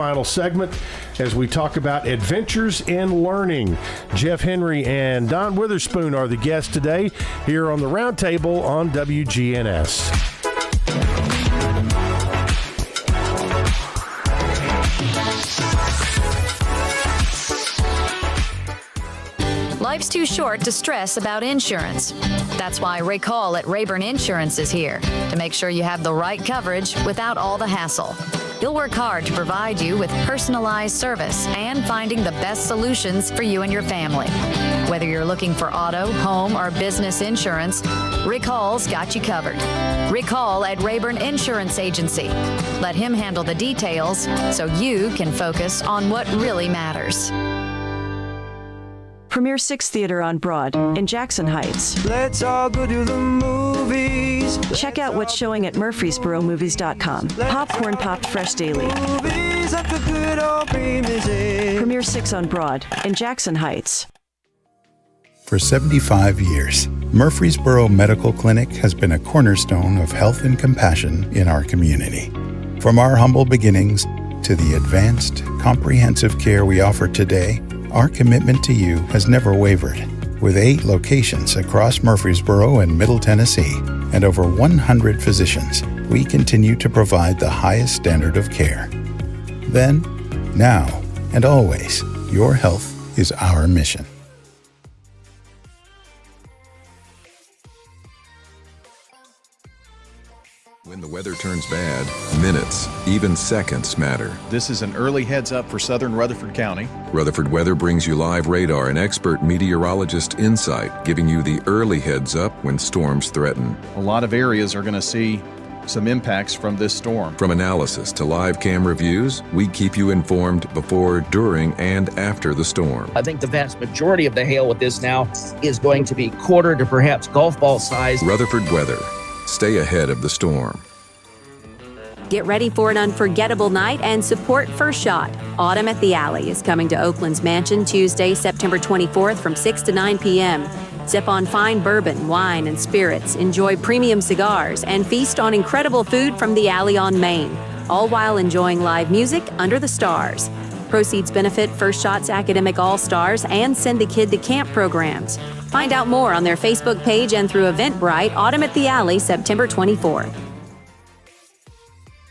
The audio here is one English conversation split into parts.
Final segment as we talk about adventures in learning. Jeff Henry and Don Witherspoon are the guests today here on the Roundtable on WGNS. Life's too short to stress about insurance. That's why Ray Call at Rayburn Insurance is here to make sure you have the right coverage without all the hassle. He'll work hard to provide you with personalized service and finding the best solutions for you and your family. Whether you're looking for auto, home, or business insurance, Rick Hall's got you covered. Rick Hall at Rayburn Insurance Agency. Let him handle the details so you can focus on what really matters. Premier 6 Theater on Broad in Jackson Heights. Let's all go to the movies. Check out what's showing at murfreesboromovies.com. Popcorn popped fresh daily. Movies at the good old premises. Premier 6 on Broad in Jackson Heights. For 75 years, Murfreesboro Medical Clinic has been a cornerstone of health and compassion in our community. From our humble beginnings to the advanced, comprehensive care we offer today, our commitment to you has never wavered. With 8 locations across Murfreesboro and Middle Tennessee and over 100 physicians, we continue to provide the highest standard of care. Then, now, and always, your health is our mission. When the weather turns bad, minutes, even seconds matter. This is an early heads up for southern Rutherford County. Rutherford Weather brings you live radar and expert meteorologist insight, giving you the early heads up when storms threaten. A lot of areas are going to see some impacts from this storm. From analysis to live camera views, we keep you informed before, during, and after the storm. I think the vast majority of the hail with this now is going to be quarter to perhaps golf ball size. Rutherford Weather. Stay ahead of the storm. Get ready for an unforgettable night and support First Shot. Autumn at the Alley is coming to Oakland's Mansion Tuesday, September 24th from 6 to 9 p.m. Sip on fine bourbon, wine, and spirits, enjoy premium cigars, and feast on incredible food from the Alley on Main, all while enjoying live music under the stars. Proceeds benefit First Shot's Academic All-Stars and Send the Kid to Camp programs. Find out more on their Facebook page and through Eventbrite, Autumn at the Alley, September 24th.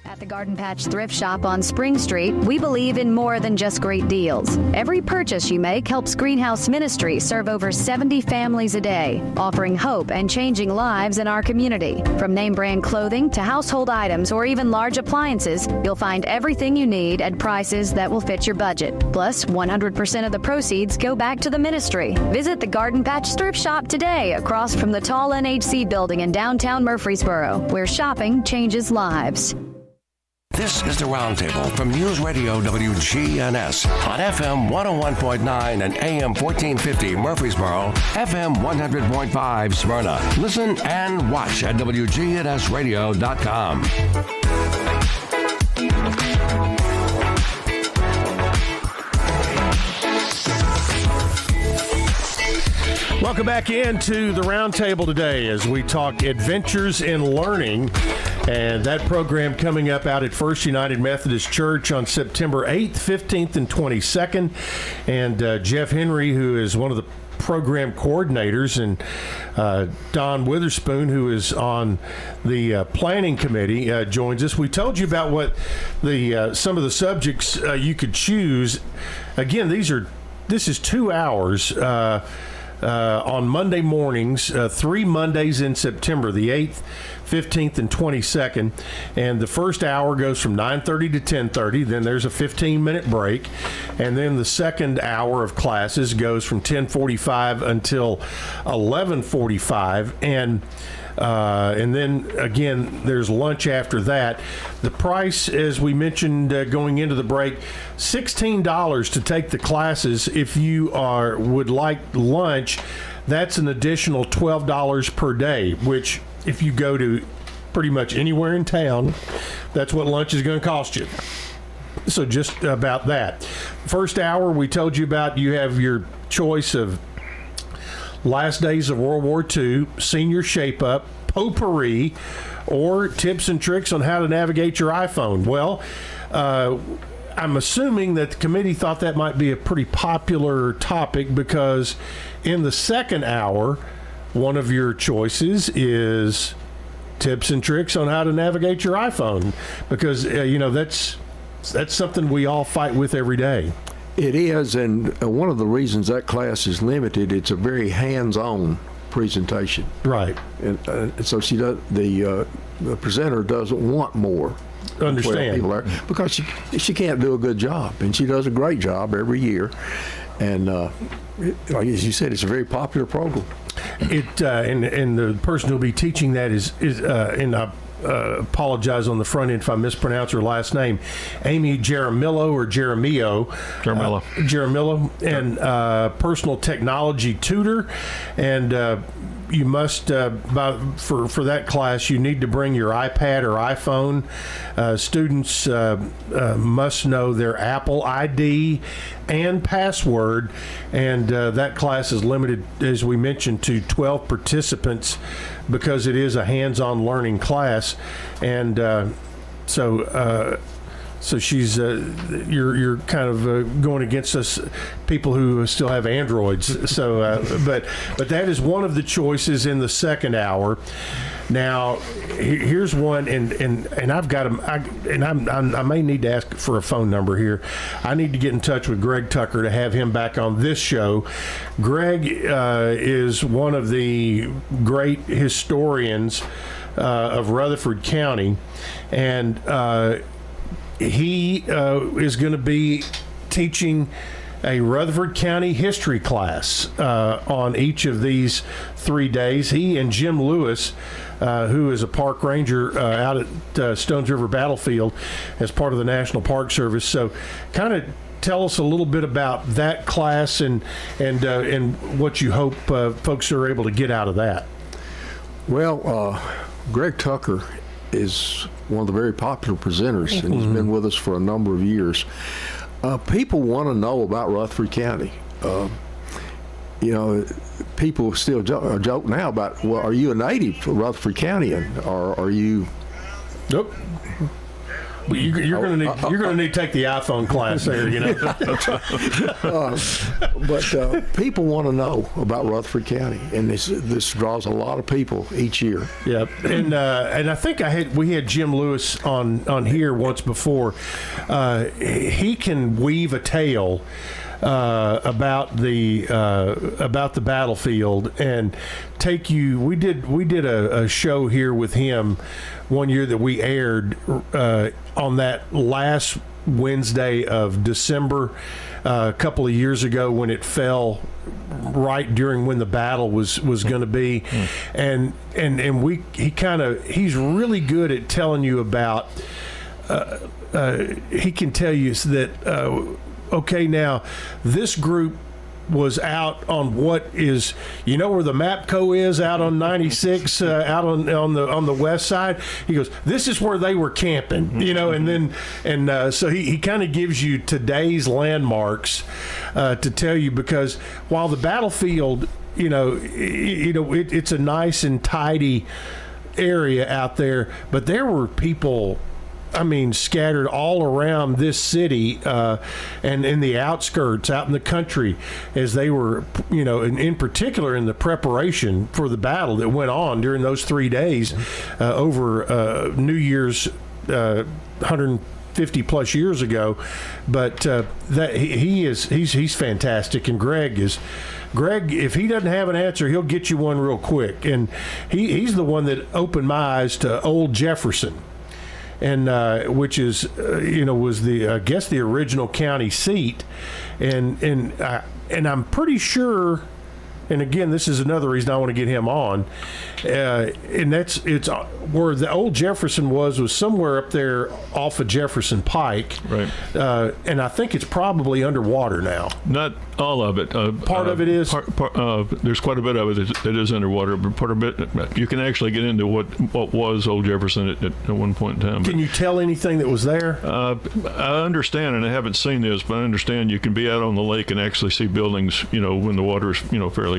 At the Garden Patch Thrift Shop on Spring Street, we believe in more than just great deals. Every purchase you make helps Greenhouse Ministry serve over 70 families a day, offering hope and changing lives in our community. From name brand clothing to household items or even large appliances, you'll find everything you need at prices that will fit your budget. Plus, 100% of the proceeds go back to the ministry. Visit the Garden Patch Thrift Shop today across from the tall NHC building in downtown Murfreesboro, where shopping changes lives. This is the Roundtable from News Radio WGNS on FM 101.9 and AM 1450 Murfreesboro, FM 100.5 Smyrna. Listen and watch at wgnsradio.com. Welcome back into the Roundtable today as we talk adventures in learning. And that program coming up out at First United Methodist Church on September 8th, 15th, and 22nd. And Jeff Henry, who is one of the program coordinators, and Don Witherspoon, who is on the planning committee, joins us. We told you about what the some of the subjects you could choose. Again, this is 2 hours on Monday mornings, 3 Mondays in September, the 8th, 15th, and 22nd. And the first hour goes from 9:30 to 10:30. Then there's a 15-minute break. And then the second hour of classes goes from 10:45 until 11:45. And then, again, there's lunch after that. The price, as we mentioned going into the break, $16 to take the classes. If you would like lunch, that's an additional $12 per day, which if you go to pretty much anywhere in town, that's what lunch is going to cost you. So just about that. First hour, we told you about, you have your choice of Last Days of World War II, Senior Shape Up, Potpourri, or tips and tricks on how to navigate your iPhone. Well, I'm assuming that the committee thought that might be a pretty popular topic because in the second hour, one of your choices is tips and tricks on how to navigate your iPhone, because that's something we all fight with every day. It is, and one of the reasons that class is limited, it's a very hands-on presentation. Right. And so the presenter doesn't want more. Understand. People are, because she can't do a good job, and she does a great job every year. And like as you said, it's a very popular program. And the person who'll be teaching that is and I apologize on the front end if I mispronounce her last name, Amy Jaramillo or Jaramillo. Jaramillo, and personal technology tutor. And you must, for that class, you need to bring your iPad or iPhone. Students must know their Apple ID and password, and that class is limited, as we mentioned, to 12 participants because it is a hands-on learning class. And so she's you're kind of going against us, people who still have Androids. So, but that is one of the choices in the second hour. Now, here's one, and I've got them. I may need to ask for a phone number here. I need to get in touch with Greg Tucker to have him back on this show. Greg is one of the great historians of Rutherford County, and he is going to be teaching a Rutherford County history class on each of these 3 days. He and Jim Lewis, who is a park ranger out at Stones River Battlefield as part of the National Park Service. So kind of tell us a little bit about that class and what you hope folks are able to get out of that. Well, Greg Tucker is one of the very popular presenters, and he's been with us for a number of years. People want to know about Rutherford County. People still joke now about, well, are you a native of Rutherford County, or are you? Nope. You're going to need to take the iPhone class there, But people want to know about Rutherford County, and this draws a lot of people each year. Yeah, and I think we had Jim Lewis on here once before. He can weave a tale about the battlefield and take you. We did a show here with him one year that we aired on that last Wednesday of December a couple of years ago when it fell right during when the battle was going to be. And he's really good at telling you about he can tell you that okay, now this group was out on what is, where the MAPCO is out on 96, out on the west side. He goes, this is where they were camping, and so he kind of gives you today's landmarks to tell you, because while the battlefield, it's a nice and tidy area out there, but there were people, scattered all around this city and in the outskirts, out in the country, as they were, in particular in the preparation for the battle that went on during those 3 days over New Year's 150 plus years ago. But that he's fantastic, and Greg, if he doesn't have an answer, he'll get you one real quick. And he's the one that opened my eyes to Old Jefferson, and which is was the original county seat, and I'm pretty sure, and again, this is another reason I want to get him on, and it's where the old Jefferson was somewhere up there off of Jefferson Pike, right? And I think it's probably underwater now. Not all of it. Part of it is. There's quite a bit of it that is underwater, but part of it you can actually get into what was Old Jefferson at one point in time. Can you tell anything that was there? I understand, and I haven't seen this, but I understand you can be out on the lake and actually see buildings, when the water is fairly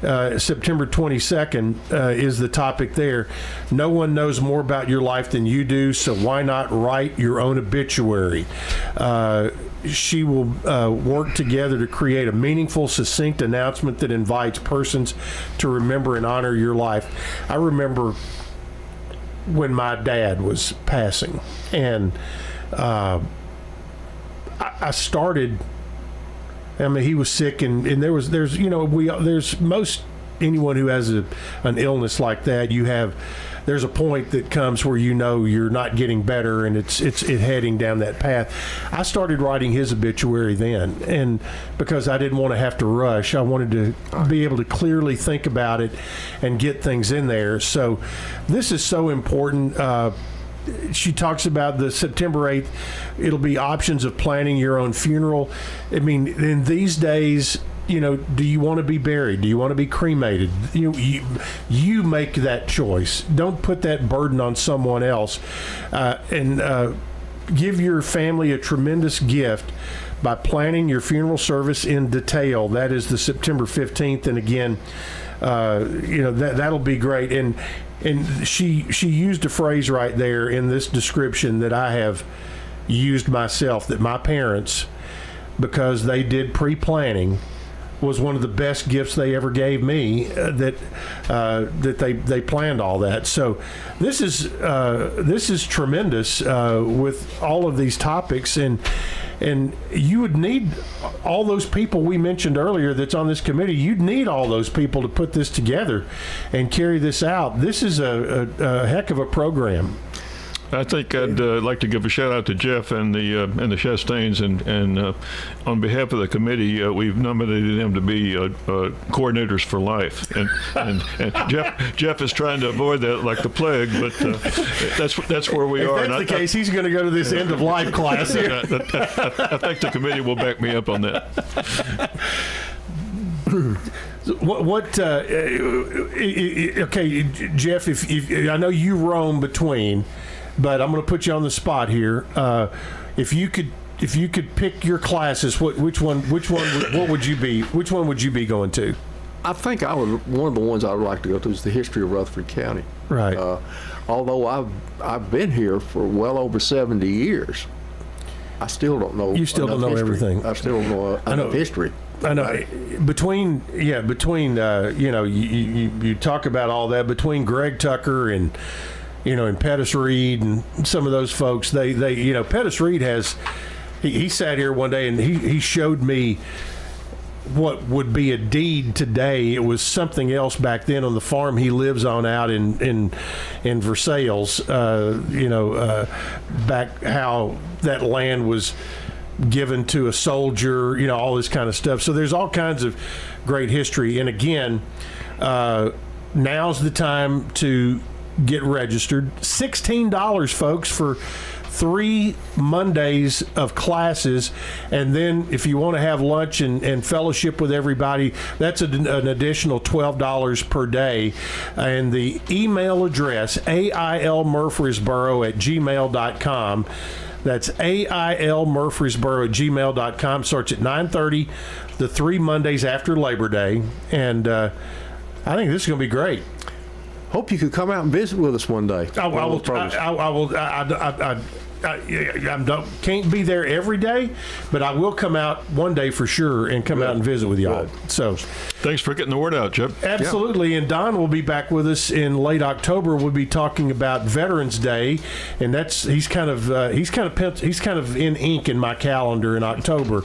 September 22nd is the topic there. No one knows more about your life than you do, so why not write your own obituary? She will work together to create a meaningful, succinct announcement that invites persons to remember and honor your life. I remember when my dad was passing, and I started. I mean, he was sick, and there's most anyone who has an illness like that, there's a point that comes where you're not getting better, and it's heading down that path. I started writing his obituary then, and because I didn't want to have to rush, I wanted to be able to clearly think about it and get things in there. So this is so important. She talks about the September 8th. It'll be options of planning your own funeral. I mean, in these days, do you want to be buried? Do you want to be cremated? You make that choice. Don't put that burden on someone else. And give your family a tremendous gift by planning your funeral service in detail. That is the September 15th. And again, that'll be great. And she used a phrase right there in this description that I have used myself, that my parents, because they did pre-planning, was one of the best gifts they ever gave me, that they planned all that. So this is tremendous with all of these topics, and you would need all those people we mentioned earlier that's on this committee. You'd need all those people to put this together and carry this out. This is a heck of a program. I think I'd like to give a shout out to Jeff and the Chastains, and on behalf of the committee, we've nominated them to be coordinators for life. And Jeff is trying to avoid that like the plague, but that's where we are. If that's the case, he's going to go to this end of life class here. I think the committee will back me up on that. Okay, Jeff, if I know you roam between, but I'm going to put you on the spot here. If you could pick your classes, which one would you be going to? I think one of the ones I would like to go to is the history of Rutherford County. Right. Although I've been here for well over 70 years, I still don't know. You still don't know everything. I still don't know enough history. I know. Between you talk about all that between Greg Tucker and Pettis Reed and some of those folks. They Pettis Reed he sat here one day and he showed me what would be a deed today. It was something else back then on the farm he lives on out in Versailles. Back how that land was given to a soldier, all this kind of stuff. So there's all kinds of great history. And again, now's the time to get registered. $16, folks, for 3 Mondays of classes. And then if you want to have lunch and fellowship with everybody, that's an additional $12 per day. And the email address, ailmurfreesboro@gmail.com. That's ailmurfreesboro@gmail.com. Starts at 9:30, the 3 Mondays after Labor Day. And I think this is going to be great. Hope you could come out and visit with us one day. I will. Can't be there every day, but I will come out one day for sure and come out and visit with y'all. So, thanks for getting the word out, Chip. Absolutely, and Don will be back with us in late October. We'll be talking about Veterans Day, and he's kind of in ink in my calendar in October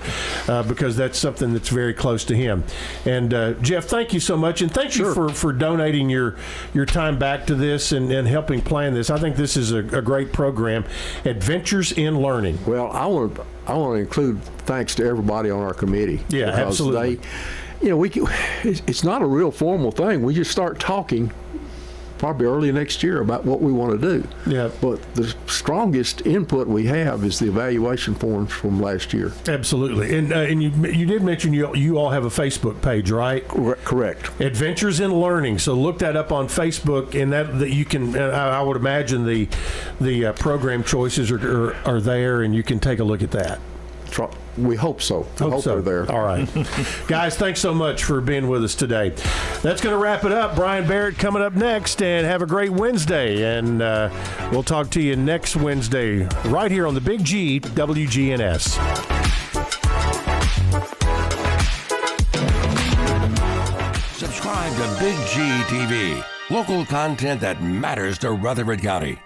because that's something that's very close to him. And Jeff, thank you so much, and thank you for donating your time back to this and helping plan this. I think this is a great program. Adventures in Learning. Well, I want to include thanks to everybody on our committee. Yeah, absolutely. It's not a real formal thing. We just start talking probably early next year about what we want to do. Yeah. But the strongest input we have is the evaluation forms from last year. Absolutely. And you did mention you all have a Facebook page, right? Correct. Adventures in Learning. So look that up on Facebook, and that you can. I would imagine the program choices are there, and you can take a look at that. We hope so. Hope so. They're there. All right. Guys, thanks so much for being with us today. That's going to wrap it up. Brian Barrett coming up next, and have a great Wednesday. And we'll talk to you next Wednesday right here on the Big G, WGNS. Subscribe to Big G TV, local content that matters to Rutherford County.